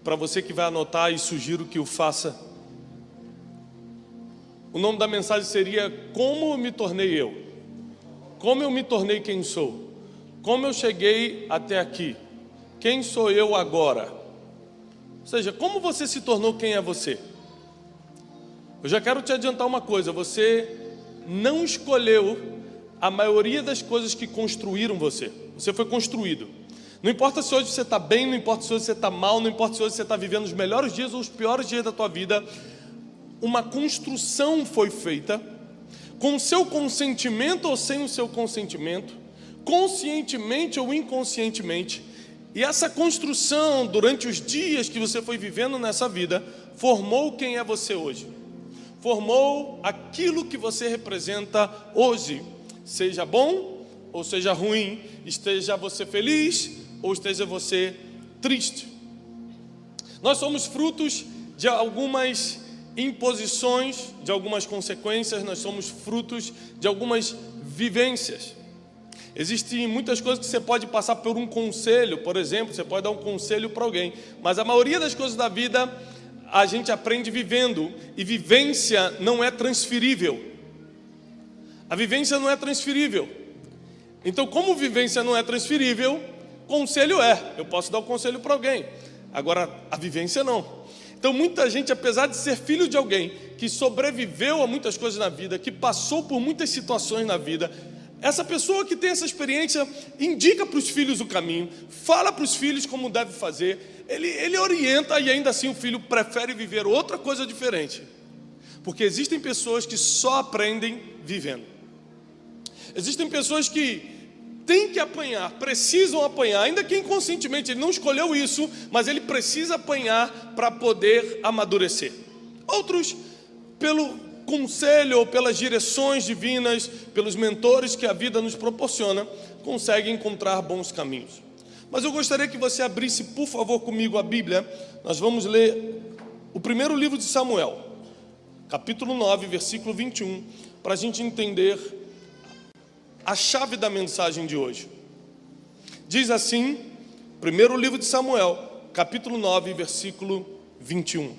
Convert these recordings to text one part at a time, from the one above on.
para você que vai anotar, e sugiro que o faça, o nome da mensagem seria: como eu me tornei eu? Como eu me tornei quem sou? Como eu cheguei até aqui? Quem sou eu agora? Ou seja, como você se tornou quem é você? Eu já quero te adiantar uma coisa: você não escolheu a maioria das coisas que construíram você. Você foi construído. Não importa se hoje você está bem, não importa se hoje você está mal, não importa se hoje você está vivendo os melhores dias ou os piores dias da tua vida, uma construção foi feita, com o seu consentimento ou sem o seu consentimento, conscientemente ou inconscientemente, e essa construção, durante os dias que você foi vivendo nessa vida, formou quem é você hoje, formou aquilo que você representa hoje, seja bom ou seja ruim, esteja você feliz ou esteja você triste. Nós somos frutos de algumas imposições, de algumas consequências, nós somos frutos de algumas vivências. Existem muitas coisas que você pode passar por um conselho, por exemplo, você pode dar um conselho para alguém, mas a maioria das coisas da vida a gente aprende vivendo, e vivência não é transferível. A vivência não é transferível. Então, como vivência não é transferível, conselho é. Eu posso dar um conselho para alguém. Agora, a vivência não. Então, muita gente, apesar de ser filho de alguém que sobreviveu a muitas coisas na vida, que passou por muitas situações na vida, essa pessoa que tem essa experiência indica para os filhos o caminho, fala para os filhos como deve fazer, ele orienta, e ainda assim o filho prefere viver outra coisa diferente. Porque existem pessoas que só aprendem vivendo. Existem pessoas que têm que apanhar, precisam apanhar, ainda que inconscientemente, ele não escolheu isso, mas ele precisa apanhar para poder amadurecer. Outros, pelo conselho ou pelas direções divinas, pelos mentores que a vida nos proporciona, conseguem encontrar bons caminhos. Mas eu gostaria que você abrisse, por favor, comigo a Bíblia. Nós vamos ler o primeiro livro de Samuel, capítulo 9, versículo 21, para a gente entender a chave da mensagem de hoje. Diz assim, primeiro livro de Samuel, capítulo 9, versículo 21.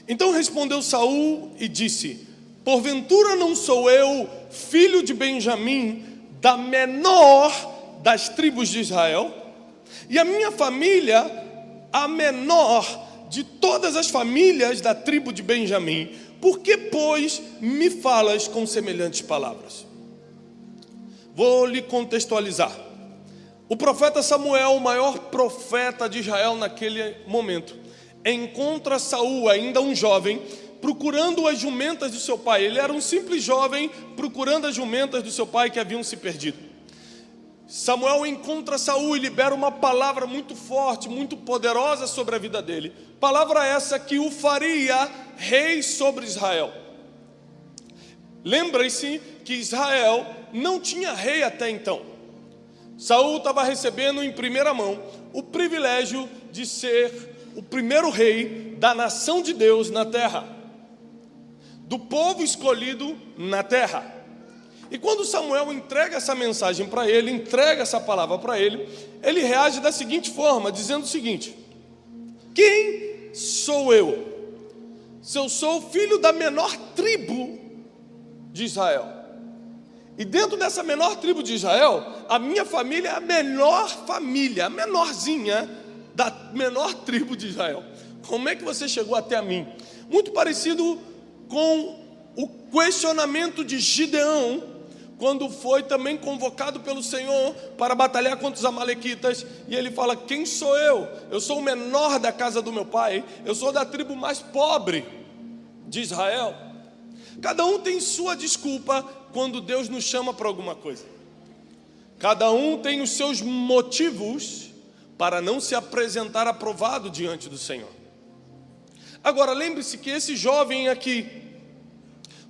Então respondeu Saul e disse: porventura não sou eu filho de Benjamim, da menor das tribos de Israel? E a minha família, a menor de todas as famílias da tribo de Benjamim. Por que, pois, me falas com semelhantes palavras? Vou lhe contextualizar. O profeta Samuel, o maior profeta de Israel naquele momento, encontra Saul, ainda um jovem, procurando as jumentas do seu pai. Ele era um simples jovem procurando as jumentas do seu pai que haviam se perdido. Samuel encontra Saul e libera uma palavra muito forte, muito poderosa sobre a vida dele. Palavra essa que o faria rei sobre Israel. Lembre-se que Israel não tinha rei até então. Saul estava recebendo em primeira mão o privilégio de ser o primeiro rei da nação de Deus na terra, do povo escolhido na terra. E quando Samuel entrega essa mensagem para ele, entrega essa palavra para ele, ele reage da seguinte forma, dizendo o seguinte: quem sou eu? Se eu sou filho da menor tribo de Israel. E dentro dessa menor tribo de Israel, a minha família é a menor família, a menorzinha da menor tribo de Israel. Como é que você chegou até a mim? Muito parecido com o questionamento de Gideão, quando foi também convocado pelo Senhor para batalhar contra os amalequitas, e ele fala: quem sou eu? Eu sou o menor da casa do meu pai, eu sou da tribo mais pobre de Israel. Cada um tem sua desculpa quando Deus nos chama para alguma coisa. Cada um tem os seus motivos para não se apresentar aprovado diante do Senhor. Agora, lembre-se que esse jovem aqui,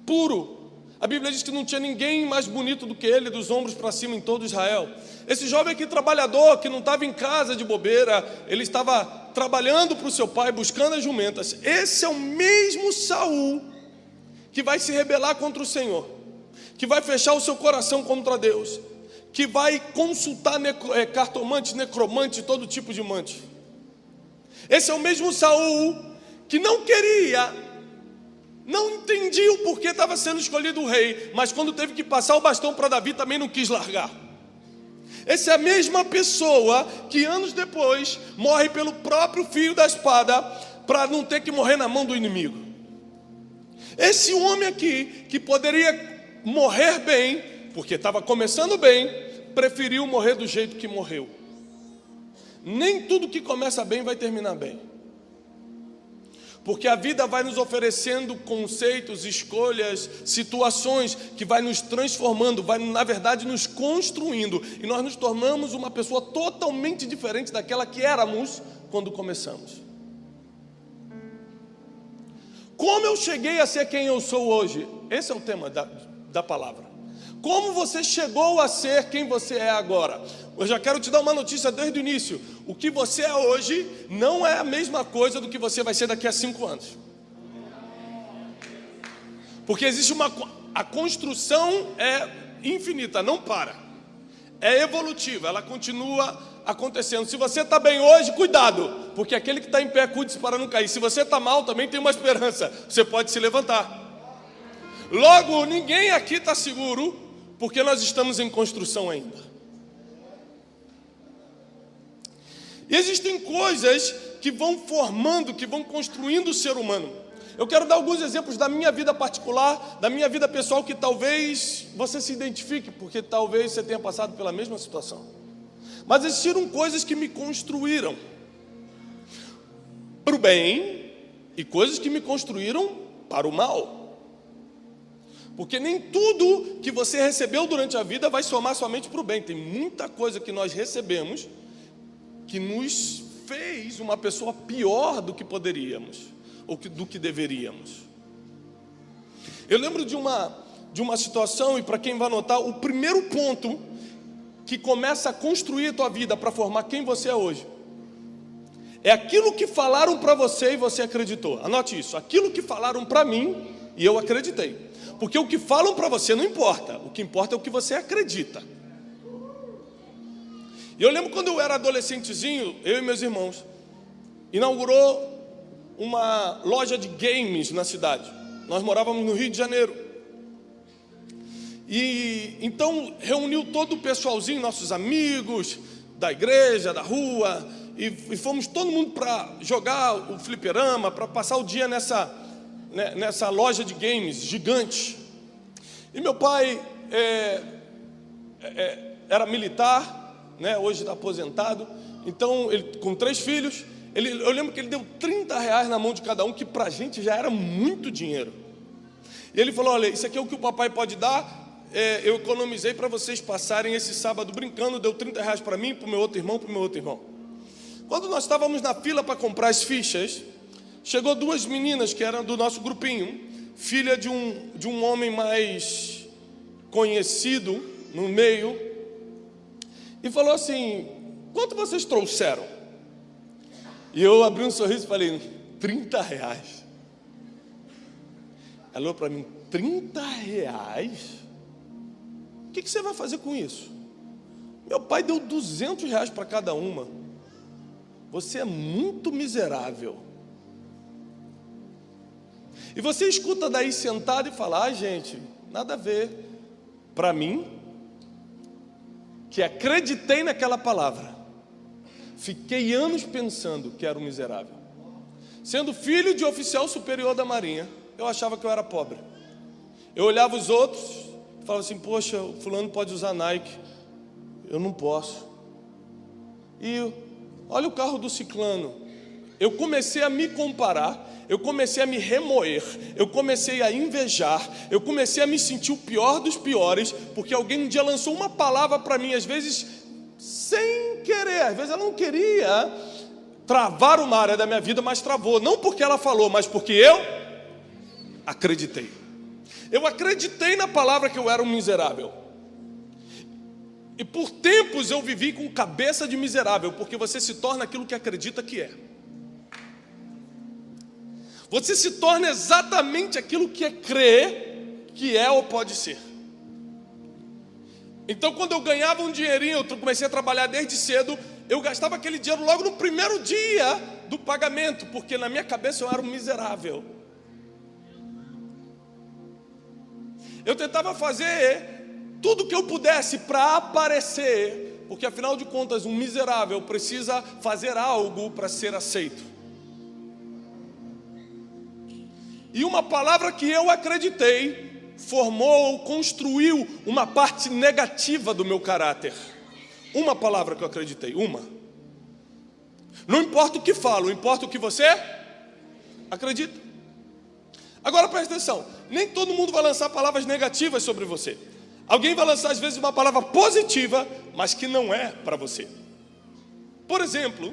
puro, a Bíblia diz que não tinha ninguém mais bonito do que ele, dos ombros para cima em todo Israel. Esse jovem aqui, trabalhador, que não estava em casa de bobeira, ele estava trabalhando para o seu pai, buscando as jumentas. Esse é o mesmo Saul que vai se rebelar contra o Senhor, que vai fechar o seu coração contra Deus, que vai consultar cartomante, necromante, todo tipo de mante. Esse é o mesmo Saul que não queria, não entendia o porquê estava sendo escolhido o rei, mas quando teve que passar o bastão para Davi também não quis largar. Essa é a mesma pessoa que anos depois morre pelo próprio fio da espada para não ter que morrer na mão do inimigo. Esse homem aqui, que poderia morrer bem, porque estava começando bem, preferiu morrer do jeito que morreu. Nem tudo que começa bem vai terminar bem. Porque a vida vai nos oferecendo conceitos, escolhas, situações que vai nos transformando, vai na verdade nos construindo. E nós nos tornamos uma pessoa totalmente diferente daquela que éramos quando começamos. Como eu cheguei a ser quem eu sou hoje? Esse é o tema da palavra. Como você chegou a ser quem você é agora? Eu já quero te dar uma notícia desde o início. O que você é hoje não é a mesma coisa do que você vai ser daqui a 5 anos. Porque existe a construção é infinita, não para. É evolutiva, ela continua acontecendo. Se você está bem hoje, cuidado, porque aquele que está em pé, cuide-se para não cair. Se você está mal, também tem uma esperança, você pode se levantar. Logo, ninguém aqui está seguro, porque nós estamos em construção ainda. E existem coisas que vão formando, que vão construindo o ser humano. Eu quero dar alguns exemplos da minha vida particular, da minha vida pessoal, que talvez você se identifique, porque talvez você tenha passado pela mesma situação. Mas existiram coisas que me construíram para o bem e coisas que me construíram para o mal. Porque nem tudo que você recebeu durante a vida vai somar somente para o bem. Tem muita coisa que nós recebemos que nos fez uma pessoa pior do que poderíamos, ou do que deveríamos. Eu lembro de uma situação, e para quem vai anotar, o primeiro ponto que começa a construir a tua vida para formar quem você é hoje, é aquilo que falaram para você e você acreditou. Anote isso, aquilo que falaram para mim e eu acreditei. Porque o que falam para você não importa, o que importa é o que você acredita. E eu lembro quando eu era adolescentezinho, eu e meus irmãos, inaugurou uma loja de games na cidade. Nós morávamos no Rio de Janeiro. E então reuniu todo o pessoalzinho, nossos amigos da igreja, da rua, e fomos todo mundo para jogar o fliperama, para passar o dia nessa loja de games gigante. E meu pai era militar, né, hoje está aposentado, então ele com 3 filhos, eu lembro que ele deu R$30 na mão de cada um, que para a gente já era muito dinheiro. E ele falou: olha, isso aqui é o que o papai pode dar, eu economizei para vocês passarem esse sábado brincando, deu R$30 para mim, para o meu outro irmão. Quando nós estávamos na fila para comprar as fichas, chegou 2 meninas que eram do nosso grupinho, filha de um homem mais conhecido no meio, e falou assim: quanto vocês trouxeram? E eu abri um sorriso e falei: R$30. Ela olhou para mim: R$30? O que você vai fazer com isso? Meu pai deu R$200 para cada uma. Você é muito miserável. E você escuta daí sentado e fala: ah, gente, nada a ver. Para mim, que acreditei naquela palavra, fiquei anos pensando que era um miserável. Sendo filho de oficial superior da Marinha, eu achava que eu era pobre. Eu olhava os outros e falava assim: poxa, o fulano pode usar Nike, eu não posso. E olha o carro do ciclano. Eu comecei a me comparar, eu comecei a me remoer, eu comecei a invejar, eu comecei a me sentir o pior dos piores, porque alguém um dia lançou uma palavra para mim, às vezes sem querer, às vezes ela não queria travar uma área da minha vida, mas travou, não porque ela falou, mas porque eu acreditei. Eu acreditei na palavra que eu era um miserável. E por tempos eu vivi com cabeça de miserável, porque você se torna aquilo que acredita que é. Você se torna exatamente aquilo que crê que é ou pode ser. Então, quando eu ganhava um dinheirinho, eu comecei a trabalhar desde cedo, eu gastava aquele dinheiro logo no primeiro dia do pagamento, porque na minha cabeça eu era um miserável. Eu tentava fazer tudo que eu pudesse para aparecer, porque afinal de contas um miserável precisa fazer algo para ser aceito. E uma palavra que eu acreditei formou, construiu uma parte negativa do meu caráter. Uma palavra que eu acreditei, uma. Não importa o que falo, importa o que você acredita. Agora presta atenção, nem todo mundo vai lançar palavras negativas sobre você. Alguém vai lançar às vezes uma palavra positiva, mas que não é para você. Por exemplo,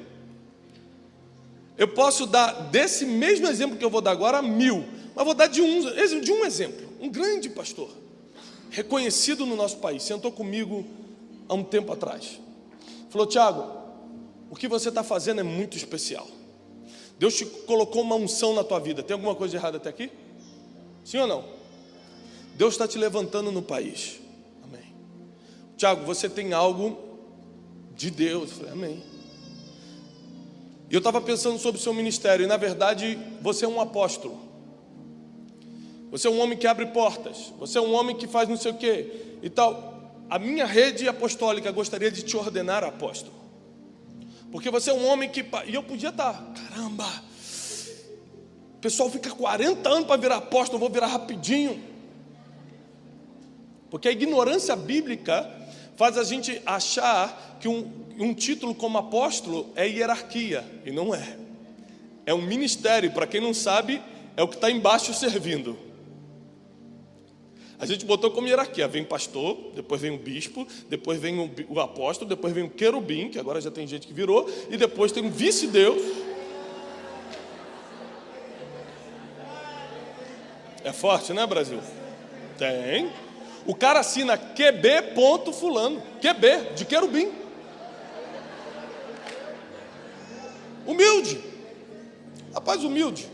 eu posso dar desse mesmo exemplo que eu vou dar agora 1000, mas vou dar de um exemplo. Um grande pastor, reconhecido no nosso país, sentou comigo há um tempo atrás. Falou: Tiago, o que você está fazendo é muito especial. Deus te colocou uma unção na tua vida. Tem alguma coisa de errada até aqui? Sim ou não? Deus está te levantando no país. Amém. Tiago, você tem algo de Deus. Eu falei: amém. E eu estava pensando sobre o seu ministério. E na verdade, você é um apóstolo. Você é um homem que abre portas. Você é um homem que faz não sei o quê e tal. A minha rede apostólica gostaria de te ordenar apóstolo. Porque você é um homem que... E eu podia estar... Caramba! O pessoal fica 40 anos para virar apóstolo, eu vou virar rapidinho. Porque a ignorância bíblica faz a gente achar que um título como apóstolo é hierarquia. E não é. É um ministério. Para quem não sabe, é o que está embaixo servindo. A gente botou como hierarquia, vem pastor, depois vem o bispo, depois vem o apóstolo, depois vem o querubim, que agora já tem gente que virou, e depois tem um vice-deus. É forte, né, Brasil? Tem. O cara assina QB ponto fulano, QB, de querubim. Humilde. Rapaz, humilde.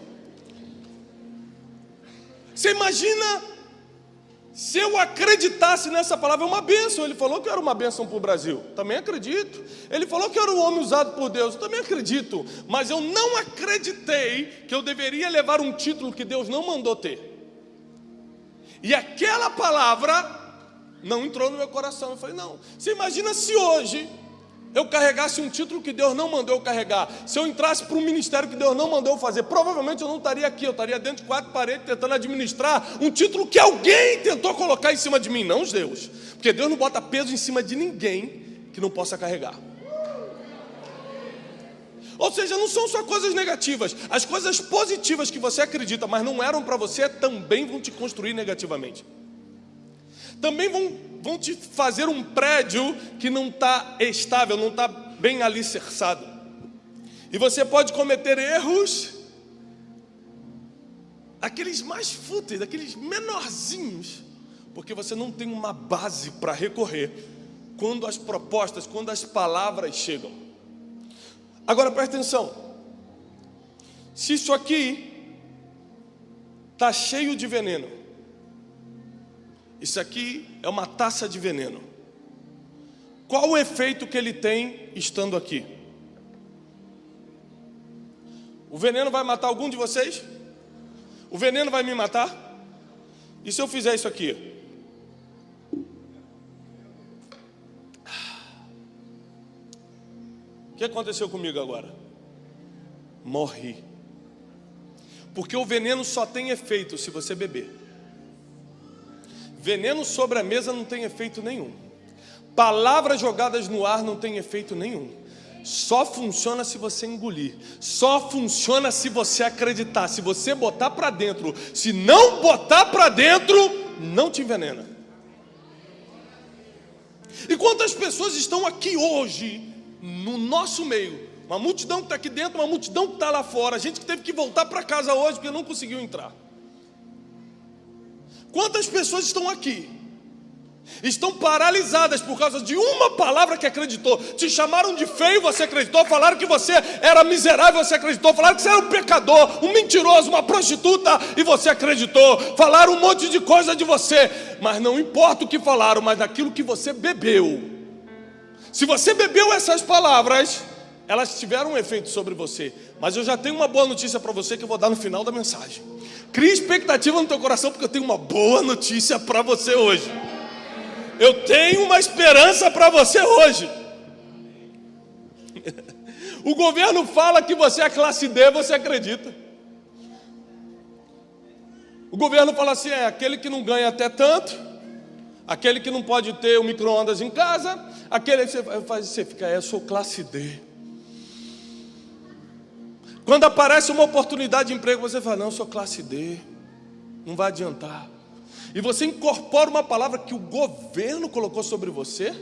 Você imagina... Se eu acreditasse nessa palavra, é uma bênção. Ele falou que eu era uma bênção para o Brasil. Também acredito. Ele falou que eu era um homem usado por Deus. Também acredito. Mas eu não acreditei que eu deveria levar um título que Deus não mandou ter. E aquela palavra não entrou no meu coração. Eu falei: não. Você imagina se hoje eu carregasse um título que Deus não mandou eu carregar. Se eu entrasse para um ministério que Deus não mandou eu fazer, provavelmente eu não estaria aqui. Eu estaria dentro de 4 paredes tentando administrar um título que alguém tentou colocar em cima de mim. Não os Deus. Porque Deus não bota peso em cima de ninguém que não possa carregar. Ou seja, não são só coisas negativas. As coisas positivas que você acredita, mas não eram para você, também vão te construir negativamente. Também vão te fazer um prédio que não está estável, não está bem alicerçado. E você pode cometer erros, aqueles mais fúteis, aqueles menorzinhos, porque você não tem uma base para recorrer quando as propostas, quando as palavras chegam. Agora presta atenção. Se isso aqui está cheio de veneno, isso aqui é uma taça de veneno. Qual o efeito que ele tem estando aqui? O veneno vai matar algum de vocês? O veneno vai me matar? E se eu fizer isso aqui? O que aconteceu comigo agora? Morri. Porque o veneno só tem efeito se você beber. Veneno sobre a mesa não tem efeito nenhum. Palavras jogadas no ar não tem efeito nenhum. Só funciona se você engolir. Só funciona se você acreditar. Se você botar para dentro. Se não botar para dentro, não te envenena. E quantas pessoas estão aqui hoje, no nosso meio? Uma multidão que está aqui dentro, uma multidão que está lá fora. Gente que teve que voltar para casa hoje porque não conseguiu entrar. Quantas pessoas estão aqui? Estão paralisadas por causa de uma palavra que acreditou. Te chamaram de feio, você acreditou. Falaram que você era miserável, você acreditou. Falaram que você era um pecador, um mentiroso, uma prostituta, e você acreditou. Falaram um monte de coisa de você. Mas não importa o que falaram, mas daquilo que você bebeu. Se você bebeu essas palavras, elas tiveram um efeito sobre você. Mas eu já tenho uma boa notícia para você que eu vou dar no final da mensagem. Crie expectativa no teu coração, porque eu tenho uma boa notícia para você hoje. Eu tenho uma esperança para você hoje. O governo fala que você é classe D, você acredita. O governo fala assim, aquele que não ganha até tanto, aquele que não pode ter o micro-ondas em casa, aquele que você fica, eu sou classe D. Quando aparece uma oportunidade de emprego, você fala, não, eu sou classe D, não vai adiantar. E você incorpora uma palavra que o governo colocou sobre você.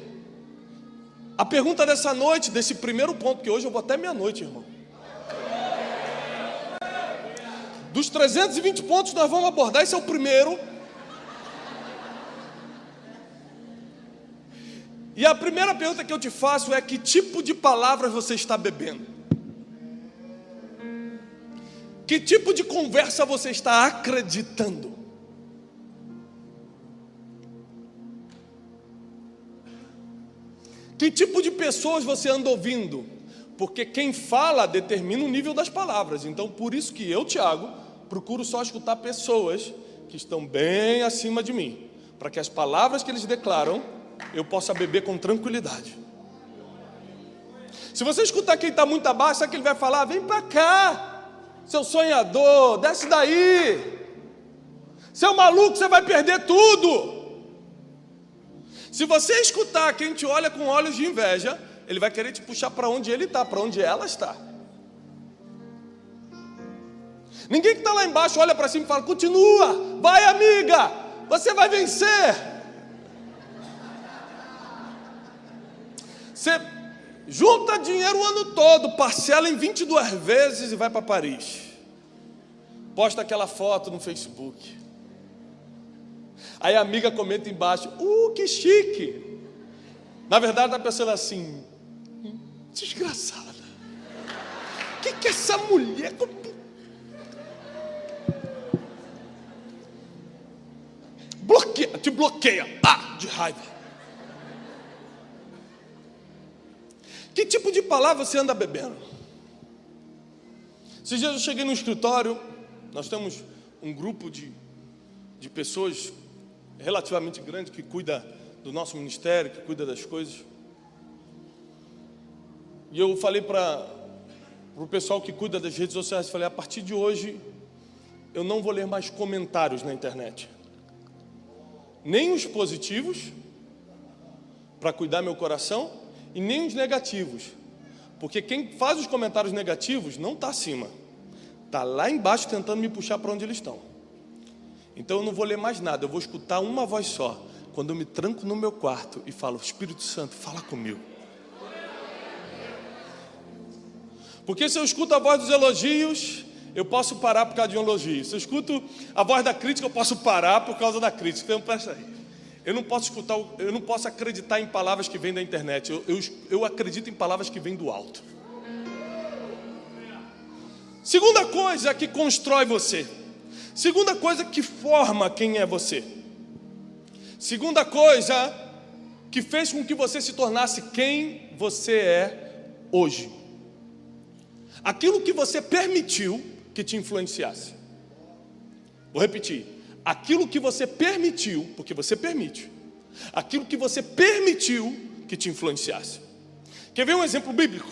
A pergunta dessa noite, desse primeiro ponto, que hoje eu vou até meia-noite, irmão. Dos 320 pontos nós vamos abordar, esse é o primeiro. E a primeira pergunta que eu te faço é: que tipo de palavras você está bebendo? Que tipo de conversa você está acreditando? Que tipo de pessoas você anda ouvindo? Porque quem fala determina o nível das palavras. Então, por isso que eu, Tiago, procuro só escutar pessoas que estão bem acima de mim, para que as palavras que eles declaram, eu possa beber com tranquilidade. Se você escutar quem está muito abaixo, sabe que ele vai falar? Vem para cá, seu sonhador, desce daí. Seu maluco, você vai perder tudo. Se você escutar quem te olha com olhos de inveja, ele vai querer te puxar para onde ele está, para onde ela está. Ninguém que está lá embaixo olha para cima e fala: continua, vai amiga, você vai vencer. Você junta dinheiro o ano todo, parcela em 22 vezes e vai para Paris. Posta aquela foto no Facebook. Aí a amiga comenta embaixo: que chique. Na verdade está pensando assim: desgraçada, que essa mulher... Bloqueia, te bloqueia, de raiva. Que tipo de palavra você anda bebendo? Esses dias eu cheguei no escritório. Nós temos um grupo de pessoas relativamente grande que cuida do nosso ministério, que cuida das coisas. E eu falei para o pessoal que cuida das redes sociais, falei: a partir de hoje eu não vou ler mais comentários na internet, nem os positivos para cuidar meu coração, e nem os negativos, porque quem faz os comentários negativos não está acima, está lá embaixo tentando me puxar para onde eles estão. Então eu não vou ler mais nada, eu vou escutar uma voz só, quando eu me tranco no meu quarto e falo: Espírito Santo, fala comigo. Porque se eu escuto a voz dos elogios, eu posso parar por causa de um elogio. Se eu escuto a voz da crítica, eu posso parar por causa da crítica. Então presta aí. Eu não posso acreditar em palavras que vêm da internet. Eu acredito em palavras que vêm do alto. Segunda coisa que constrói você. Segunda coisa que forma quem é você. Segunda coisa que fez com que você se tornasse quem você é hoje. Aquilo que você permitiu que te influenciasse. Vou repetir. Aquilo que você permitiu, porque você permite. Aquilo que você permitiu que te influenciasse. Quer ver um exemplo bíblico?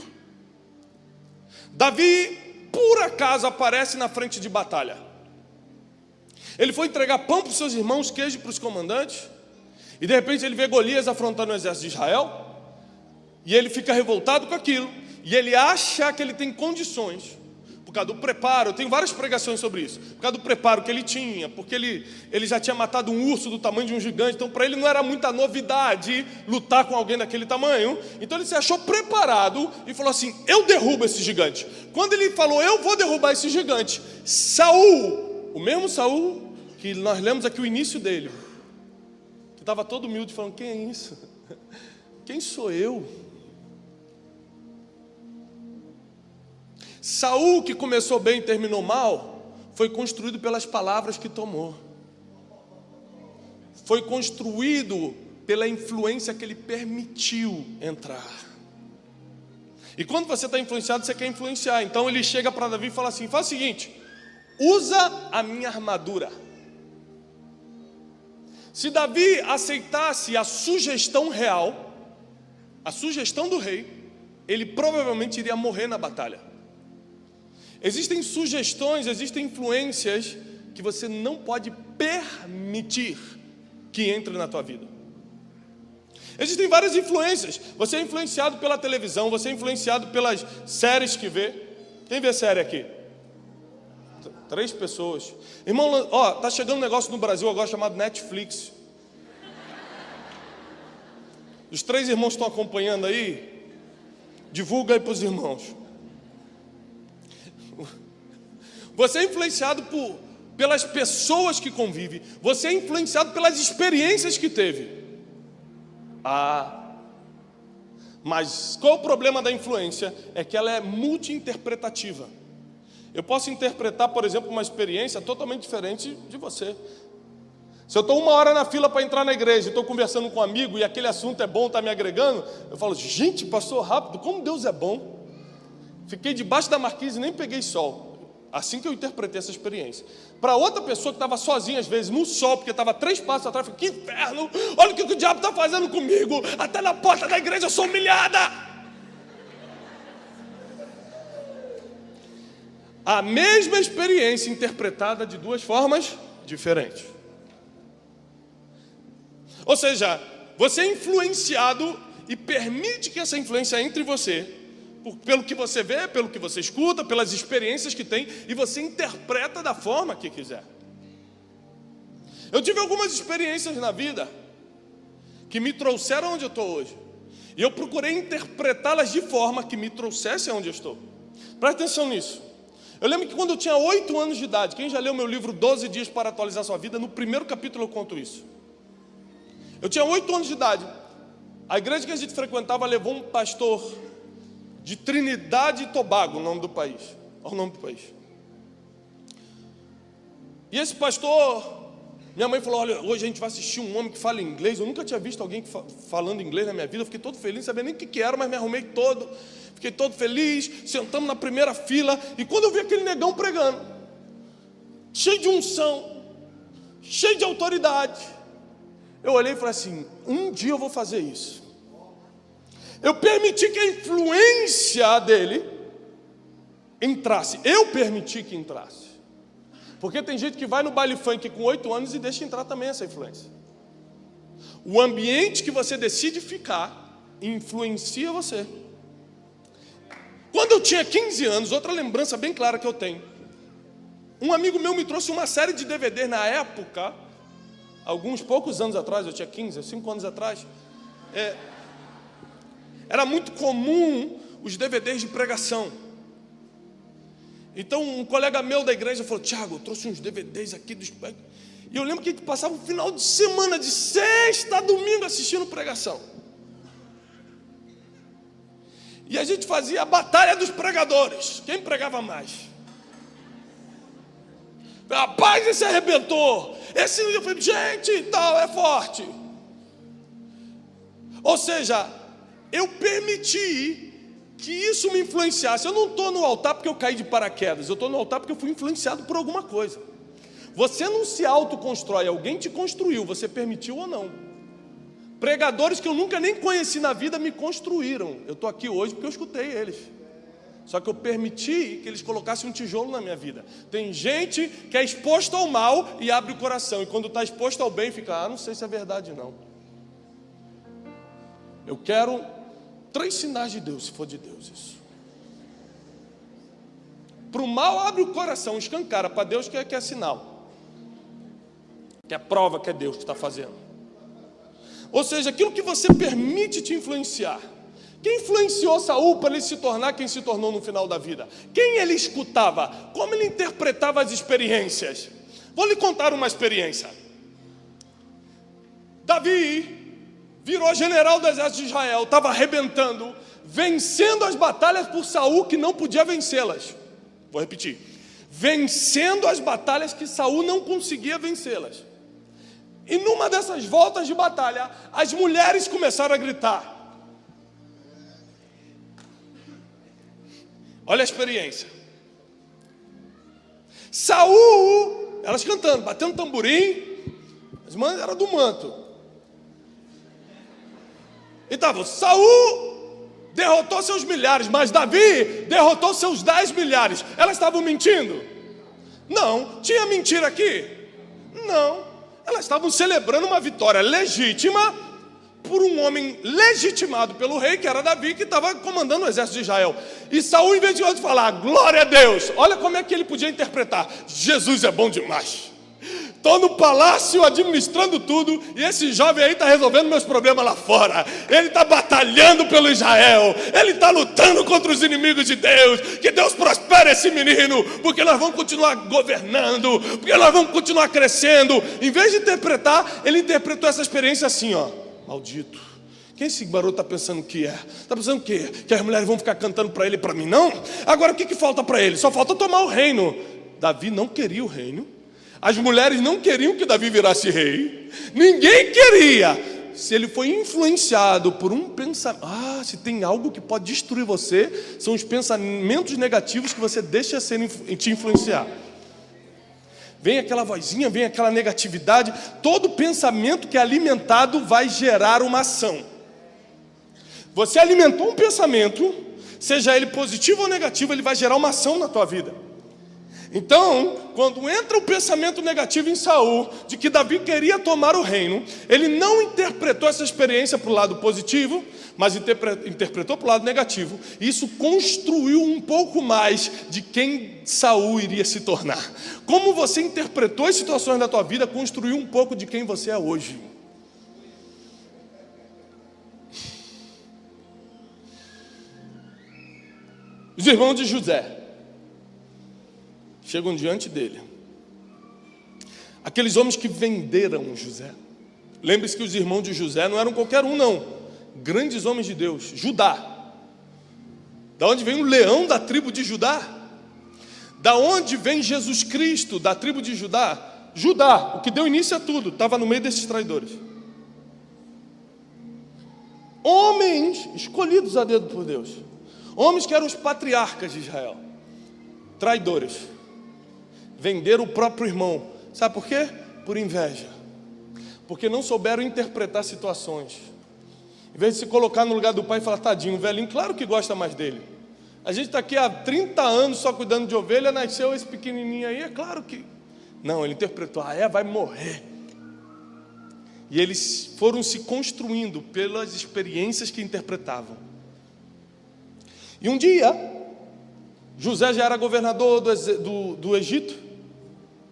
Davi, por acaso, aparece na frente de batalha. Ele foi entregar pão para os seus irmãos, queijo para os comandantes, e de repente ele vê Golias afrontando o exército de Israel, e ele fica revoltado com aquilo, e ele acha que ele tem condições, por causa do preparo. Eu tenho várias pregações sobre isso, por causa do preparo que ele tinha, porque ele já tinha matado um urso do tamanho de um gigante, então para ele não era muita novidade lutar com alguém daquele tamanho. Então ele se achou preparado e falou assim: eu derrubo esse gigante. Quando ele falou: eu vou derrubar esse gigante, Saul, o mesmo Saul que nós lemos aqui o início dele, que estava todo humilde, falando: quem é isso? Quem sou eu? Saul, que começou bem e terminou mal, foi construído pelas palavras que tomou. Foi construído pela influência que ele permitiu entrar. E quando você está influenciado, você quer influenciar. Então ele chega para Davi e fala assim: faz o seguinte, usa a minha armadura. Se Davi aceitasse a sugestão real, a sugestão do rei, ele provavelmente iria morrer na batalha. Existem sugestões, existem influências que você não pode permitir que entre na tua vida. Existem várias influências. Você é influenciado pela televisão, você é influenciado pelas séries que vê. Quem vê série aqui? 3 pessoas. Irmão, ó, tá chegando um negócio no Brasil agora chamado Netflix. Os 3 irmãos estão acompanhando aí. Divulga aí para os irmãos. Você é influenciado pelas pessoas que convive. Você é influenciado pelas experiências que teve. Mas qual o problema da influência? É que ela é multi-interpretativa. Eu posso interpretar, por exemplo, uma experiência totalmente diferente de você. Se eu estou 1 hora na fila para entrar na igreja, estou conversando com um amigo e aquele assunto é bom, está me agregando, eu falo: gente, passou rápido, como Deus é bom. Fiquei debaixo da marquise e nem peguei sol. Assim que eu interpretei essa experiência. Para outra pessoa que estava sozinha, às vezes, no sol, porque estava 3 passos atrás, eu falei: que inferno, olha o que o diabo está fazendo comigo, até na porta da igreja eu sou humilhada. A mesma experiência interpretada de 2 formas diferentes. Ou seja, você é influenciado e permite que essa influência entre em você, pelo que você vê, pelo que você escuta, pelas experiências que tem, e você interpreta da forma que quiser. Eu tive algumas experiências na vida que me trouxeram onde eu estou hoje, e eu procurei interpretá-las de forma que me trouxesse aonde eu estou. Presta atenção nisso. Eu lembro que quando eu tinha 8 anos de idade, quem já leu meu livro 12 Dias para Atualizar Sua Vida, no primeiro capítulo eu conto isso. Eu tinha 8 anos de idade. A igreja que a gente frequentava levou um pastor de Trinidade e Tobago, o nome do país. Olha o nome do país. E esse pastor, minha mãe falou: olha, hoje a gente vai assistir um homem que fala inglês. Eu nunca tinha visto alguém falando inglês na minha vida. Eu fiquei todo feliz, não sabia nem o que era, mas me arrumei todo. Fiquei todo feliz, sentamos na primeira fila. E quando eu vi aquele negão pregando, cheio de unção, cheio de autoridade, eu olhei e falei assim: um dia eu vou fazer isso. Eu permiti que a influência dele entrasse. Eu permiti que entrasse. Porque tem gente que vai no baile funk com 8 anos e deixa entrar também essa influência. O ambiente que você decide ficar influencia você. Quando eu tinha 15 anos, outra lembrança bem clara que eu tenho, um amigo meu me trouxe uma série de DVDs na época, alguns poucos anos atrás, eu tinha 15, 5 anos atrás, era muito comum os DVDs de pregação. Então um colega meu da igreja falou: Tiago, eu trouxe uns DVDs aqui dos... E eu lembro que a gente passava o final de semana, de sexta a domingo, assistindo pregação. E a gente fazia a batalha dos pregadores. Quem pregava mais? Rapaz, esse arrebentou. Esse, eu falei: gente, tal, é forte. Ou seja, eu permiti que isso me influenciasse. Eu não estou no altar porque eu caí de paraquedas. Eu estou no altar porque eu fui influenciado por alguma coisa. Você não se autoconstrói, alguém te construiu, você permitiu ou não. Pregadores que eu nunca nem conheci na vida me construíram. Eu estou aqui hoje porque eu escutei eles. Só que eu permiti que eles colocassem um tijolo na minha vida. Tem gente que é exposto ao mal e abre o coração. E quando está exposto ao bem, fica: não sei se é verdade não. Eu quero 3 sinais de Deus, se for de Deus isso. Para o mal abre o coração, escancara. Para Deus que é sinal, que é prova que é Deus que está fazendo. Ou seja, aquilo que você permite te influenciar. Quem influenciou Saul para ele se tornar quem se tornou no final da vida? Quem ele escutava? Como ele interpretava as experiências? Vou lhe contar uma experiência. Davi virou general do exército de Israel, estava arrebentando, vencendo as batalhas por Saul que não podia vencê-las. Vou repetir: vencendo as batalhas que Saul não conseguia vencê-las. E numa dessas voltas de batalha, as mulheres começaram a gritar: Olha a experiência. Saul, elas cantando, batendo tamborim, as mães eram do manto. E estava, Saul derrotou seus milhares, mas Davi derrotou seus 10 milhares. Elas estavam mentindo? Não. Tinha mentira aqui? Não. Elas estavam celebrando uma vitória legítima por um homem legitimado pelo rei, que era Davi, que estava comandando o exército de Israel. E Saul, em vez de falar, glória a Deus, olha como é que ele podia interpretar: Jesus é bom demais. Estou no palácio administrando tudo, e esse jovem aí está resolvendo meus problemas lá fora. Ele está batalhando pelo Israel, ele está lutando contra os inimigos de Deus. Que Deus prospere esse menino, porque nós vamos continuar governando, porque nós vamos continuar crescendo. Em vez de interpretar, ele interpretou essa experiência assim, ó: maldito. Quem esse garoto está pensando que é? Está pensando o quê? Que as mulheres vão ficar cantando para ele e para mim? Não. Agora o que falta para ele? Só falta tomar o reino. Davi não queria o reino. As mulheres não queriam que Davi virasse rei. Ninguém queria. Se ele foi influenciado por um pensamento... se tem algo que pode destruir você, são os pensamentos negativos que você deixa te influenciar. Vem aquela vozinha, vem aquela negatividade. Todo pensamento que é alimentado vai gerar uma ação. Você alimentou um pensamento, seja ele positivo ou negativo, ele vai gerar uma ação na tua vida. Então, quando entra o pensamento negativo em Saul, de que Davi queria tomar o reino, ele não interpretou essa experiência para o lado positivo, mas interpretou para o lado negativo. E isso construiu um pouco mais de quem Saul iria se tornar. Como você interpretou as situações da tua vida, construiu um pouco de quem você é hoje. Os irmãos de José chegam diante dele. Aqueles homens que venderam José. Lembre-se que os irmãos de José não eram qualquer um, não. Grandes homens de Deus. Judá. Da onde vem o leão da tribo de Judá? Da onde vem Jesus Cristo, da tribo de Judá? Judá, o que deu início a tudo, estava no meio desses traidores. Homens escolhidos a dedo por Deus. Homens que eram os patriarcas de Israel. Traidores. Venderam o próprio irmão. Sabe por quê? Por inveja. Porque não souberam interpretar situações. Em vez de se colocar no lugar do pai e falar, tadinho, o velhinho, claro que gosta mais dele. A gente está aqui há 30 anos só cuidando de ovelha, nasceu esse pequenininho aí, é claro que... Não, ele interpretou, vai morrer. E eles foram se construindo pelas experiências que interpretavam. E um dia, José já era governador do Egito.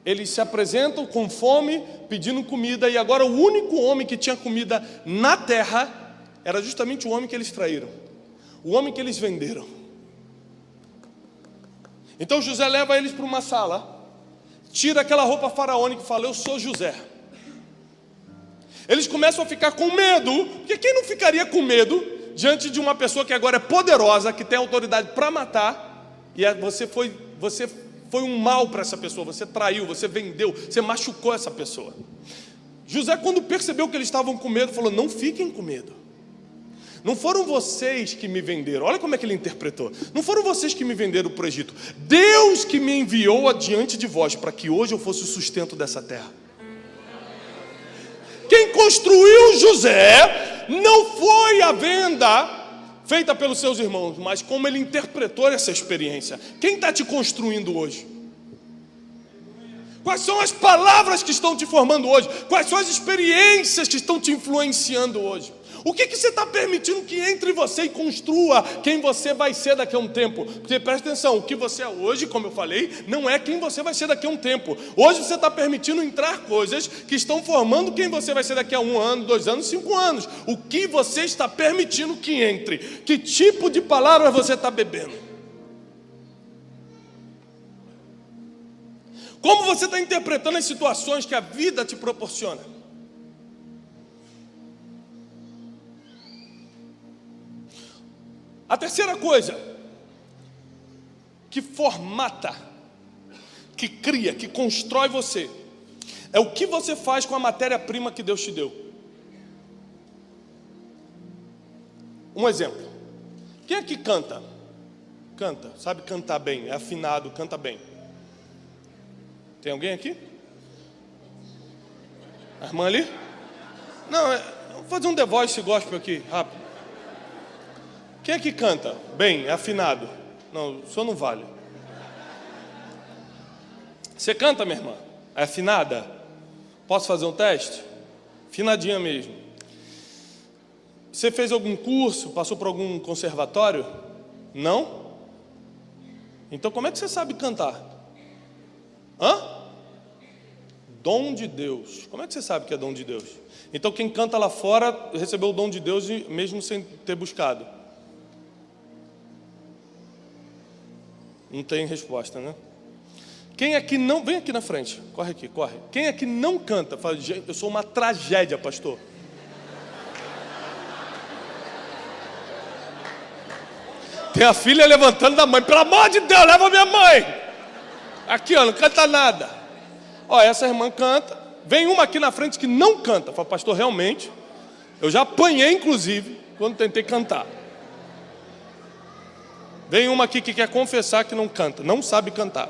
Eles se apresentam com fome, pedindo comida, e agora o único homem que tinha comida na terra era justamente o homem que eles traíram, o homem que eles venderam. Então José leva eles para uma sala, tira aquela roupa faraônica e fala, eu sou José. Eles começam a ficar com medo, porque quem não ficaria com medo diante de uma pessoa que agora é poderosa, que tem autoridade para matar, e você foi um mal para essa pessoa, você traiu, você vendeu, você machucou essa pessoa. José, quando percebeu que eles estavam com medo, falou, não fiquem com medo. Não foram vocês que me venderam. Olha como é que ele interpretou. Não foram vocês que me venderam para o Egito. Deus que me enviou adiante de vós, para que hoje eu fosse o sustento dessa terra. Quem construiu José não foi a venda feita pelos seus irmãos, mas como ele interpretou essa experiência. Quem está te construindo hoje? Quais são as palavras que estão te formando hoje? Quais são as experiências que estão te influenciando hoje? O que você está permitindo que entre você e construa quem você vai ser daqui a um tempo? Porque presta atenção, o que você é hoje, como eu falei, não é quem você vai ser daqui a um tempo. Hoje você está permitindo entrar coisas que estão formando quem você vai ser daqui a 1 ano, 2 anos, 5 anos. O que você está permitindo que entre? Que tipo de palavras você está bebendo? Como você está interpretando as situações que a vida te proporciona? A terceira coisa que formata, que cria, que constrói você, é o que você faz com a matéria-prima que Deus te deu. Um exemplo. Quem aqui canta? canta, sabe cantar bem, é afinado, canta bem. Tem alguém aqui? A irmã ali? Não, vou fazer um The Voice gospel aqui, rápido. Quem é que canta bem, é afinado? Não, o senhor não vale. Você canta, minha irmã? É afinada? Posso fazer um teste? Afinadinha mesmo. Você fez algum curso, passou por algum conservatório? Não? Então como é que você sabe cantar? Hã? Dom de Deus. Como é que você sabe que é dom de Deus? Então quem canta lá fora recebeu o dom de Deus mesmo sem ter buscado. Não tem resposta, né? Quem aqui não... Vem aqui na frente. Corre aqui, corre. Quem aqui não canta? Fala, gente, eu sou uma tragédia, pastor. Tem a filha levantando da mãe. Pelo amor de Deus, leva minha mãe. Aqui, ó, não canta nada. Ó, essa irmã canta. Vem uma aqui na frente que não canta. Fala, pastor, realmente, eu já apanhei, inclusive, quando tentei cantar. Vem uma aqui que quer confessar que não canta, não sabe cantar.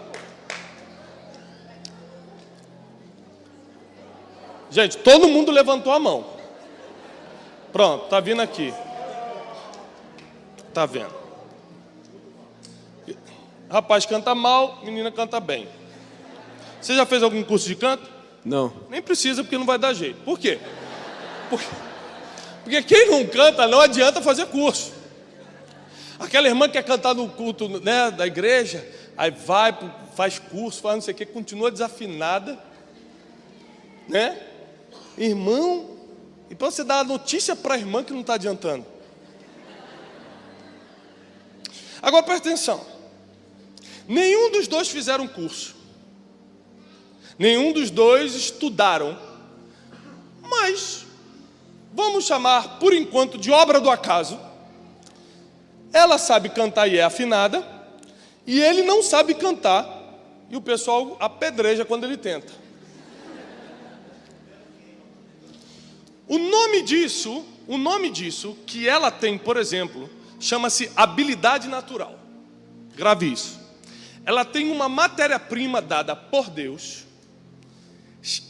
Gente, todo mundo levantou a mão. Pronto, tá vindo aqui. Tá vendo? Rapaz canta mal, menina canta bem. Você já fez algum curso de canto? Não. Nem precisa, porque não vai dar jeito. Por quê? Porque quem não canta não adianta fazer curso. Aquela irmã que quer cantar no culto, né, da igreja, aí vai, faz curso, faz não sei o que, continua desafinada, né? Irmão, e para você dar a notícia para a irmã que não está adiantando. Agora presta atenção. Nenhum dos dois fizeram curso. Nenhum dos dois estudaram. Mas, vamos chamar por enquanto de obra do acaso. Ela sabe cantar e é afinada. E ele não sabe cantar. E o pessoal apedreja quando ele tenta. O nome disso que ela tem, por exemplo, chama-se habilidade natural. Grave isso. Ela tem uma matéria-prima dada por Deus,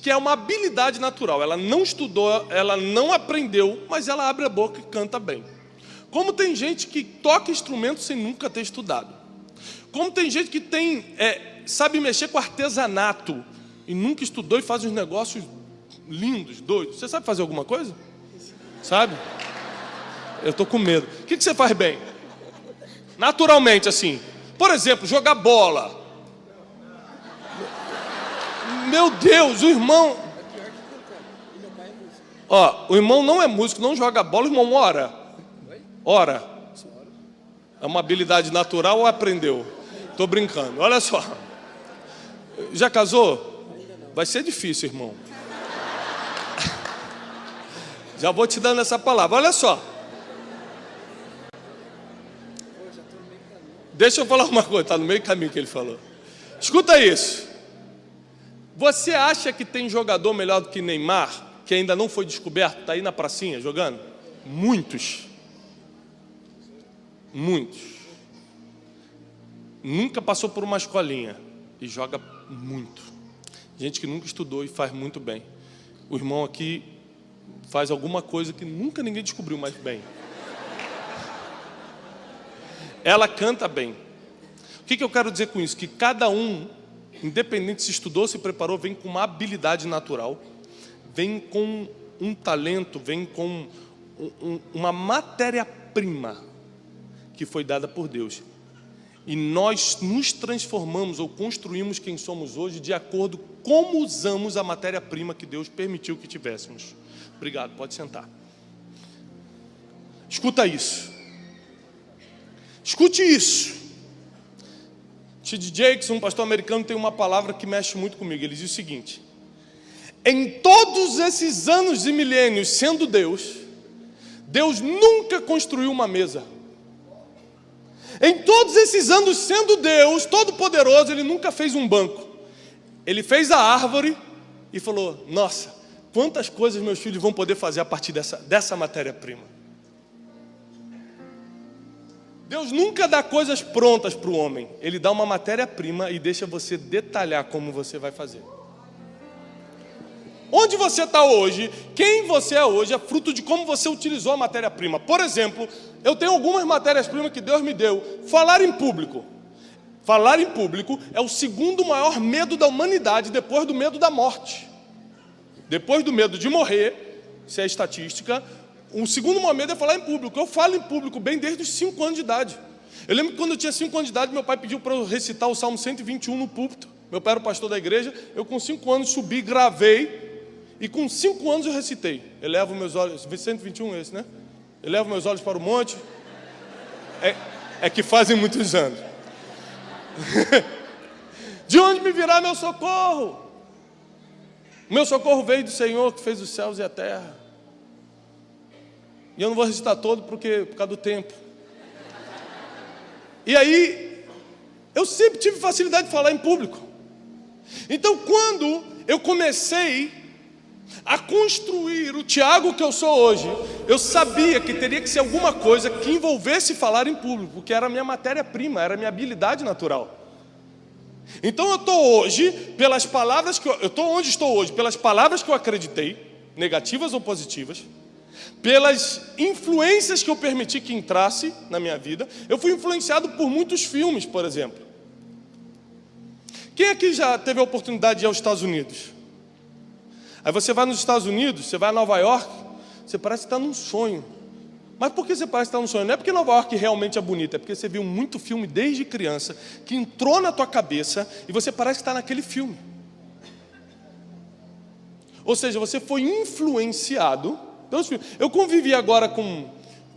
que é uma habilidade natural. Ela não estudou, ela não aprendeu, mas ela abre a boca e canta bem. Como tem gente que toca instrumento sem nunca ter estudado. Como tem gente que sabe mexer com artesanato e nunca estudou e faz uns negócios lindos, doidos. Você sabe fazer alguma coisa? Sabe? Eu tô com medo. O que você faz bem? Naturalmente, assim. Por exemplo, jogar bola. Meu Deus, o irmão... Ó, o irmão não é músico, não joga bola, o irmão ora. Ora. É uma habilidade natural ou aprendeu? Tô brincando. Olha só. Já casou? Vai ser difícil, irmão. Já vou te dando essa palavra. Olha só. Deixa eu falar uma coisa. Está no meio do caminho que ele falou. Escuta isso. Você acha que tem jogador melhor do que Neymar, que ainda não foi descoberto, está aí na pracinha jogando? Muitos. Muitos. Nunca passou por uma escolinha e joga muito. Gente que nunca estudou e faz muito bem. O irmão aqui faz alguma coisa que nunca ninguém descobriu mais bem. Ela canta bem. O que eu quero dizer com isso? Que cada um, independente se estudou, se preparou, vem com uma habilidade natural, vem com um talento, vem com uma matéria-prima que foi dada por Deus. E nós nos transformamos ou construímos quem somos hoje de acordo com como usamos a matéria-prima que Deus permitiu que tivéssemos. Obrigado, pode sentar. Escuta isso. Escute isso. T.D. Jakes, um pastor americano, tem uma palavra que mexe muito comigo. Ele diz o seguinte: em todos esses anos e milênios sendo Deus, Deus nunca construiu uma mesa. Em todos esses anos sendo Deus, Todo-Poderoso, Ele nunca fez um banco. Ele fez a árvore e falou: nossa, quantas coisas meus filhos vão poder fazer a partir dessa matéria-prima. Deus nunca dá coisas prontas para o homem. Ele dá uma matéria-prima e deixa você detalhar como você vai fazer. Onde você está hoje, quem você é hoje, é fruto de como você utilizou a matéria-prima. Por exemplo, eu tenho algumas matérias-primas que Deus me deu. Falar em público. Falar em público é o segundo maior medo da humanidade, depois do medo da morte. Depois do medo de morrer, isso é estatística, o segundo maior medo é falar em público. Eu falo em público bem desde os 5 anos de idade. Eu lembro que quando eu tinha 5 anos de idade, meu pai pediu para eu recitar o Salmo 121 no púlpito. Meu pai era o pastor da igreja, eu com 5 anos subi, gravei, e com 5 anos eu recitei. Elevo meus olhos, 121 esse, né? Elevo meus olhos para o monte. É que fazem muitos anos. De onde me virá meu socorro? Meu socorro veio do Senhor que fez os céus e a terra. E eu não vou recitar todo por causa do tempo. E aí, eu sempre tive facilidade de falar em público. Então, quando eu comecei a construir o Tiago que eu sou hoje, eu sabia que teria que ser alguma coisa que envolvesse falar em público, porque era a minha matéria-prima, era a minha habilidade natural. Então eu estou hoje, pelas palavras que eu estou onde estou hoje, pelas palavras que eu acreditei, negativas ou positivas, pelas influências que eu permiti que entrasse na minha vida. Eu fui influenciado por muitos filmes, por exemplo. Quem aqui já teve a oportunidade de ir aos Estados Unidos? Aí você vai nos Estados Unidos, você vai a Nova York, você parece estar num sonho. Mas por que você parece estar num sonho? Não é porque Nova York realmente é bonita, é porque você viu muito filme desde criança, que entrou na tua cabeça e você parece estar naquele filme. Ou seja, você foi influenciado pelos filmes. Eu convivi agora com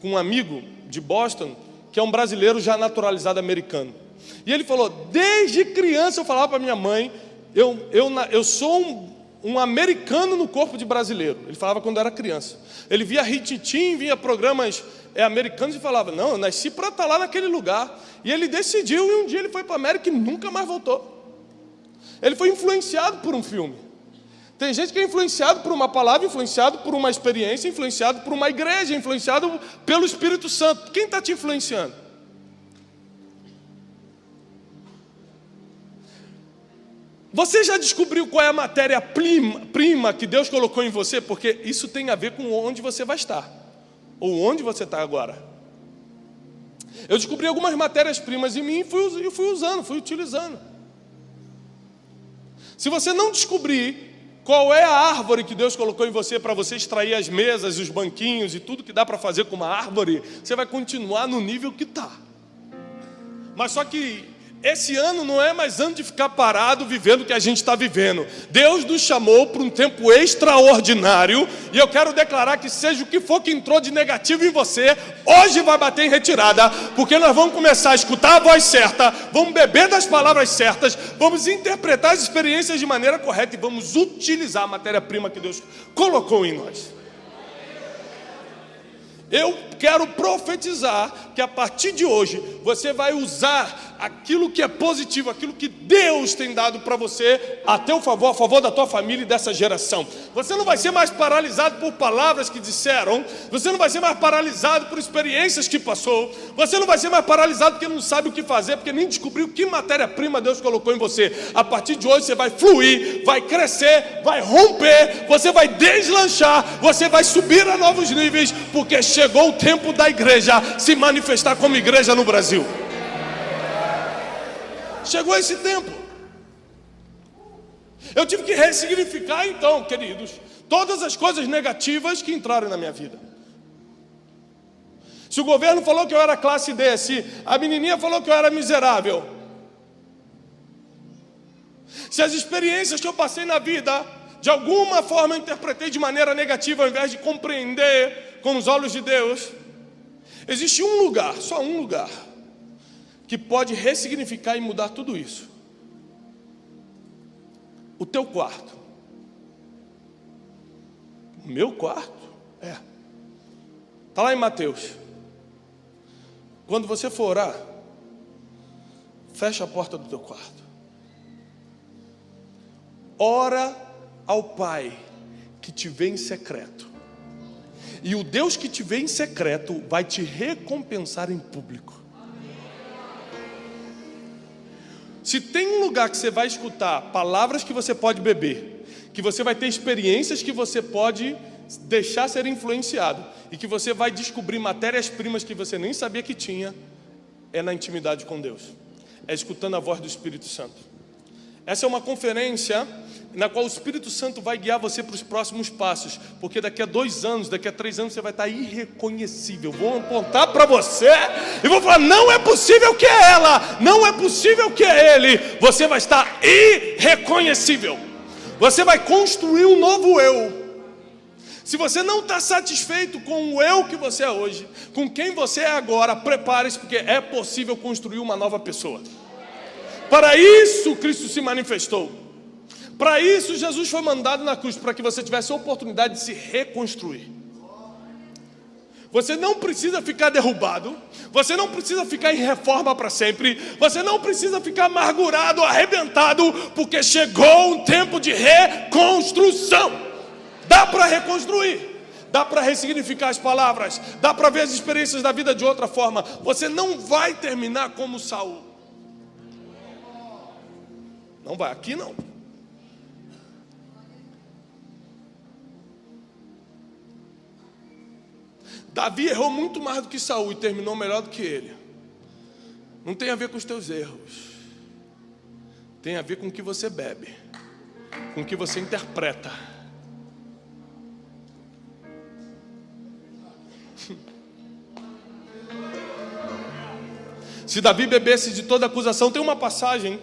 um amigo de Boston, que é um brasileiro já naturalizado americano. E ele falou, desde criança eu falava para minha mãe, eu sou um americano no corpo de brasileiro. Ele falava quando era criança. Ele via Hititim, via programas americanos e falava, não, eu nasci para estar lá naquele lugar. E ele decidiu, e um dia ele foi para a América e nunca mais voltou. Ele foi influenciado por um filme. Tem gente que é influenciado por uma palavra, influenciado por uma experiência, influenciado por uma igreja, influenciado pelo Espírito Santo. Quem está te influenciando? Você já descobriu qual é a matéria-prima que Deus colocou em você? Porque isso tem a ver com onde você vai estar, ou onde você está agora. Eu descobri algumas matérias-primas em mim e fui usando, fui utilizando. Se você não descobrir qual é a árvore que Deus colocou em você para você extrair as mesas, os banquinhos e tudo que dá para fazer com uma árvore, você vai continuar no nível que está. Mas só que esse ano não é mais ano de ficar parado vivendo o que a gente está vivendo. Deus nos chamou para um tempo extraordinário. E eu quero declarar que seja o que for que entrou de negativo em você, hoje vai bater em retirada. Porque nós vamos começar a escutar a voz certa, vamos beber das palavras certas, vamos interpretar as experiências de maneira correta e vamos utilizar a matéria-prima que Deus colocou em nós. Eu quero profetizar que a partir de hoje você vai usar aquilo que é positivo, aquilo que Deus tem dado para você a teu favor, a favor da tua família e dessa geração. Você não vai ser mais paralisado por palavras que disseram, você não vai ser mais paralisado por experiências que passou, você não vai ser mais paralisado porque não sabe o que fazer, porque nem descobriu que matéria-prima Deus colocou em você. A partir de hoje você vai fluir, vai crescer, vai romper, você vai deslanchar, você vai subir a novos níveis, porque chegou o tempo da igreja se manifestar como igreja no Brasil. Chegou esse tempo. Eu tive que ressignificar então, queridos, todas as coisas negativas que entraram na minha vida. Se o governo falou que eu era classe D, se a menininha falou que eu era miserável, se as experiências que eu passei na vida, de alguma forma eu interpretei de maneira negativa, ao invés de compreender com os olhos de Deus, existe um lugar, só um lugar, que pode ressignificar e mudar tudo isso. O teu quarto. O meu quarto? Está lá em Mateus. Quando você for orar, fecha a porta do teu quarto. Ora ao Pai que te vê em secreto. E o Deus que te vê em secreto vai te recompensar em público. Se tem um lugar que você vai escutar palavras que você pode beber, que você vai ter experiências que você pode deixar ser influenciado, e que você vai descobrir matérias-primas que você nem sabia que tinha, é na intimidade com Deus, é escutando a voz do Espírito Santo. Essa é uma conferência na qual o Espírito Santo vai guiar você para os próximos passos, porque daqui a 2 anos, daqui a 3 anos, você vai estar irreconhecível. Vou apontar para você e vou falar: não é possível que é ela, não é possível que é ele. Você vai estar irreconhecível. Você vai construir um novo eu. Se você não está satisfeito com o eu que você é hoje, com quem você é agora, prepare-se, porque é possível construir uma nova pessoa. Para isso Cristo se manifestou. Para isso Jesus foi mandado na cruz, para que você tivesse a oportunidade de se reconstruir. Você não precisa ficar derrubado, você não precisa ficar em reforma para sempre, você não precisa ficar amargurado, arrebentado, porque chegou um tempo de reconstrução. Dá para reconstruir, dá para ressignificar as palavras, dá para ver as experiências da vida de outra forma. Você não vai terminar como Saul. Não vai, aqui não. Davi errou muito mais do que Saul e terminou melhor do que ele. Não tem a ver com os teus erros, tem a ver com o que você bebe, com o que você interpreta. Se Davi bebesse de toda acusação, tem uma passagem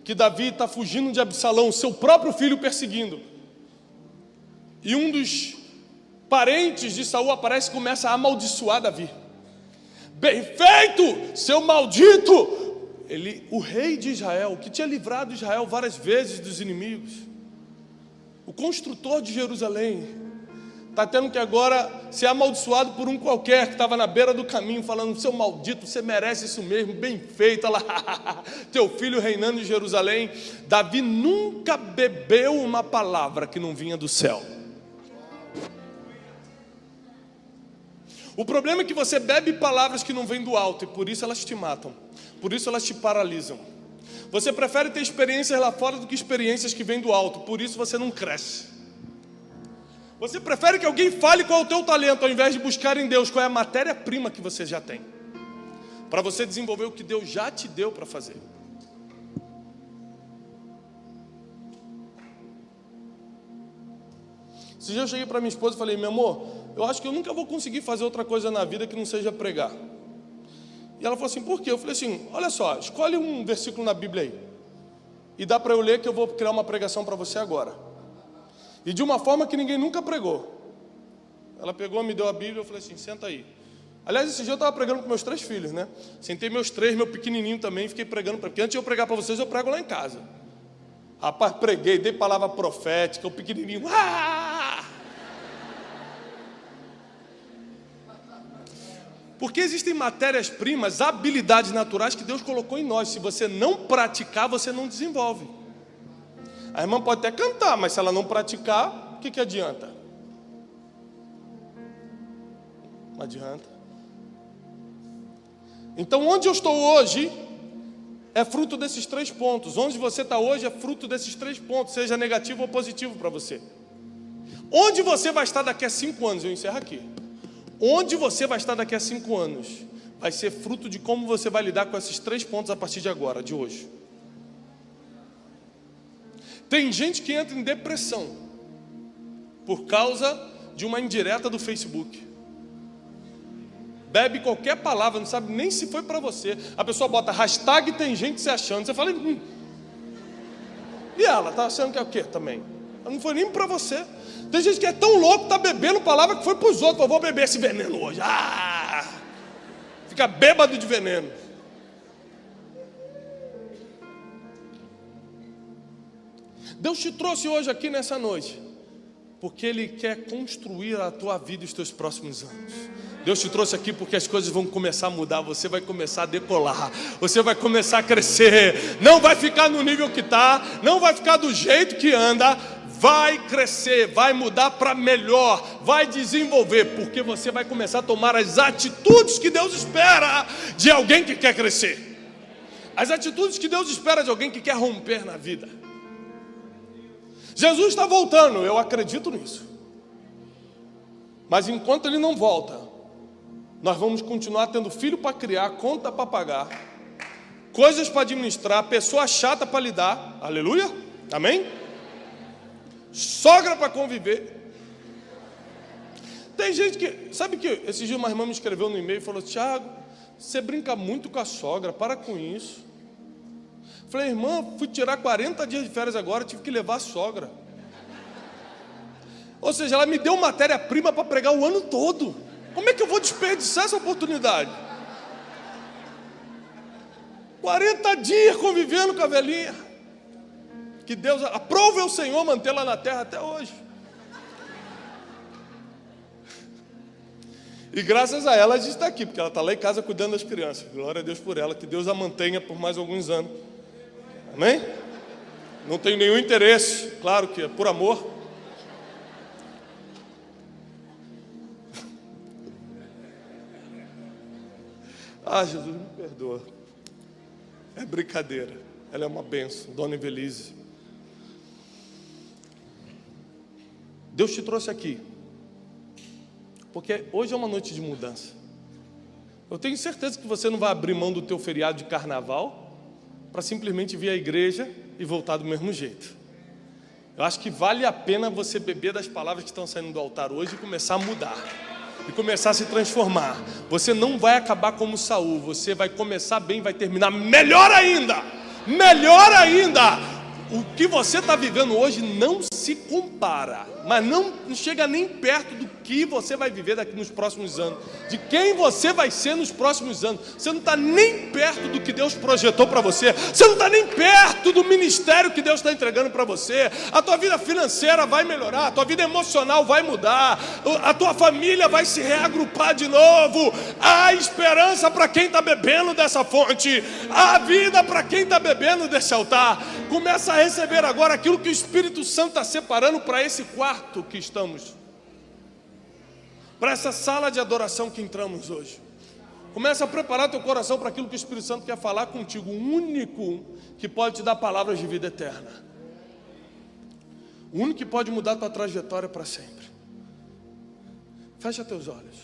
que Davi está fugindo de Absalão, seu próprio filho perseguindo. E um dos parentes de Saul aparece e começa a amaldiçoar Davi. Bem feito, seu maldito! O rei de Israel, que tinha livrado Israel várias vezes dos inimigos, o construtor de Jerusalém, está tendo que agora ser amaldiçoado por um qualquer que estava na beira do caminho, falando: seu maldito, você merece isso mesmo, bem feito, olha lá, teu filho reinando em Jerusalém. Davi nunca bebeu uma palavra que não vinha do céu. O problema é que você bebe palavras que não vêm do alto, e por isso elas te matam, por isso elas te paralisam. Você prefere ter experiências lá fora do que experiências que vêm do alto, por isso você não cresce. Você prefere que alguém fale qual é o teu talento, ao invés de buscar em Deus qual é a matéria-prima que você já tem, para você desenvolver o que Deus já te deu para fazer. Esse dia eu cheguei para minha esposa e falei: meu amor, eu acho que eu nunca vou conseguir fazer outra coisa na vida que não seja pregar. E ela falou assim: por quê? Eu falei assim: olha só, escolhe um versículo na Bíblia aí, e dá para eu ler, que eu vou criar uma pregação para você agora. E de uma forma que ninguém nunca pregou. Ela pegou, me deu a Bíblia, eu falei assim: senta aí. Aliás, esse dia eu estava pregando com meus 3 filhos, né? Sentei meus 3, meu pequenininho também, fiquei pregando, porque antes de eu pregar para vocês, eu prego lá em casa. Rapaz, preguei, dei palavra profética, o pequenininho... Ah! Porque existem matérias-primas, habilidades naturais que Deus colocou em nós. Se você não praticar, você não desenvolve. A irmã pode até cantar, mas se ela não praticar, o que adianta? Não adianta. Então, onde eu estou hoje é fruto desses 3 pontos. Onde você está hoje é fruto desses 3 pontos, seja negativo ou positivo para você. Onde você vai estar daqui a 5 anos? Eu encerro aqui. Onde você vai estar daqui a 5 anos vai ser fruto de como você vai lidar com esses 3 pontos a partir de agora, de hoje. Tem gente que entra em depressão por causa de uma indireta do Facebook. Bebe qualquer palavra, não sabe nem se foi para você. A pessoa bota hashtag tem gente se achando. Você fala... E ela está achando que é o quê também? Não foi nem para você. Tem gente que é tão louco, está bebendo palavra que foi para os outros. Eu vou beber esse veneno hoje. Fica bêbado de veneno. Deus te trouxe hoje aqui nessa noite porque Ele quer construir a tua vida e os teus próximos anos. Deus te trouxe aqui porque as coisas vão começar a mudar. Você vai começar a decolar, você vai começar a crescer. Não vai ficar no nível que está, não vai ficar do jeito que anda. Vai crescer, vai mudar para melhor, vai desenvolver, porque você vai começar a tomar as atitudes que Deus espera de alguém que quer crescer. As atitudes que Deus espera de alguém que quer romper na vida. Jesus está voltando, eu acredito nisso. Mas enquanto Ele não volta, nós vamos continuar tendo filho para criar, conta para pagar, coisas para administrar, pessoa chata para lidar, aleluia, amém? Sogra para conviver. Tem gente que, sabe que esses dias uma irmã me escreveu no e-mail e falou: Tiago, você brinca muito com a sogra, para com isso. Falei: irmã, fui tirar 40 dias de férias agora, tive que levar a sogra. Ou seja, ela me deu matéria-prima para pregar o ano todo. Como é que eu vou desperdiçar essa oportunidade? 40 dias convivendo com a velhinha. Que Deus aprove ao Senhor mantê-la na terra até hoje. E graças a ela a gente está aqui, porque ela está lá em casa cuidando das crianças. Glória a Deus por ela, que Deus a mantenha por mais alguns anos. Amém? Não tenho nenhum interesse, claro que é por amor. Ah, Jesus, me perdoa. É brincadeira. Ela é uma bênção, Dona Evelise. Deus te trouxe aqui porque hoje é uma noite de mudança. Eu tenho certeza que você não vai abrir mão do teu feriado de carnaval para simplesmente vir à igreja e voltar do mesmo jeito. Eu acho que vale a pena você beber das palavras que estão saindo do altar hoje e começar a mudar, e começar a se transformar. Você não vai acabar como Saul, você vai começar bem, vai terminar melhor ainda. Melhor ainda. O que você está vivendo hoje não se compara, mas não chega nem perto do que você vai viver daqui nos próximos anos, de quem você vai ser nos próximos anos. Você não está nem perto do que Deus projetou para você, você não está nem perto do ministério que Deus está entregando para você. A tua vida financeira vai melhorar, a tua vida emocional vai mudar, a tua família vai se reagrupar de novo. Há esperança para quem está bebendo dessa fonte, há vida para quem está bebendo desse altar. Começa a receber agora aquilo que o Espírito Santo está separando para esse quarto que estamos, para essa sala de adoração que entramos hoje. Começa a preparar teu coração para aquilo que o Espírito Santo quer falar contigo, o único que pode te dar palavras de vida eterna, o único que pode mudar tua trajetória para sempre. Fecha teus olhos.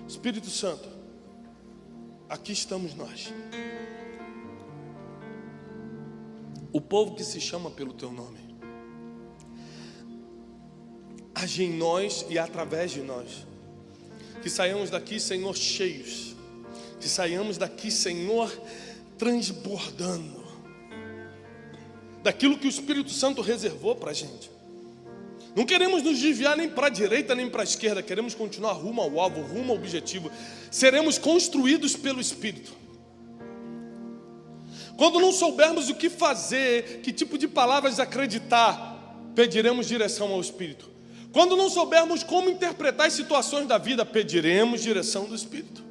Espírito Santo, aqui estamos nós, o povo que se chama pelo teu nome. Age em nós e através de nós. Que saiamos daqui, Senhor, cheios. Que saiamos daqui, Senhor, transbordando daquilo que o Espírito Santo reservou para a gente. Não queremos nos desviar nem para a direita nem para a esquerda. Queremos continuar rumo ao alvo, rumo ao objetivo. Seremos construídos pelo Espírito. Quando não soubermos o que fazer, que tipo de palavras acreditar, pediremos direção ao Espírito. Quando não soubermos como interpretar as situações da vida, pediremos direção do Espírito.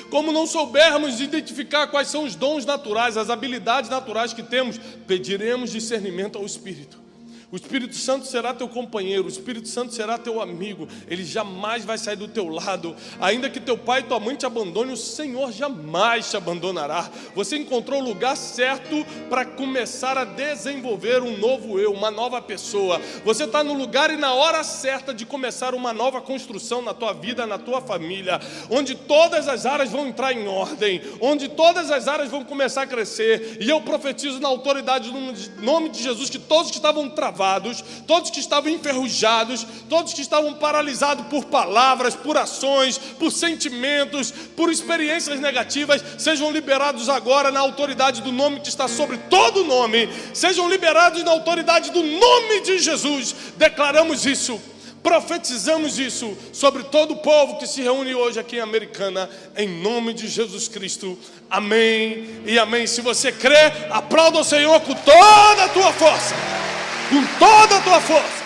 Como não soubermos identificar quais são os dons naturais, as habilidades naturais que temos, pediremos discernimento ao Espírito. O Espírito Santo será teu companheiro, o Espírito Santo será teu amigo. Ele jamais vai sair do teu lado. Ainda que teu pai e tua mãe te abandonem, o Senhor jamais te abandonará. Você encontrou o lugar certo para começar a desenvolver um novo eu, uma nova pessoa. Você está no lugar e na hora certa de começar uma nova construção na tua vida, na tua família, onde todas as áreas vão entrar em ordem, onde todas as áreas vão começar a crescer. E eu profetizo na autoridade do nome de Jesus que todos que estavam travados, todos que estavam enferrujados, todos que estavam paralisados por palavras, por ações, por sentimentos, por experiências negativas, sejam liberados agora na autoridade do nome que está sobre todo nome. Sejam liberados na autoridade do nome de Jesus. Declaramos isso, profetizamos isso sobre todo o povo que se reúne hoje aqui em Americana, em nome de Jesus Cristo. Amém e amém. Se você crê, aplauda o Senhor com toda a tua força. Com toda a tua força.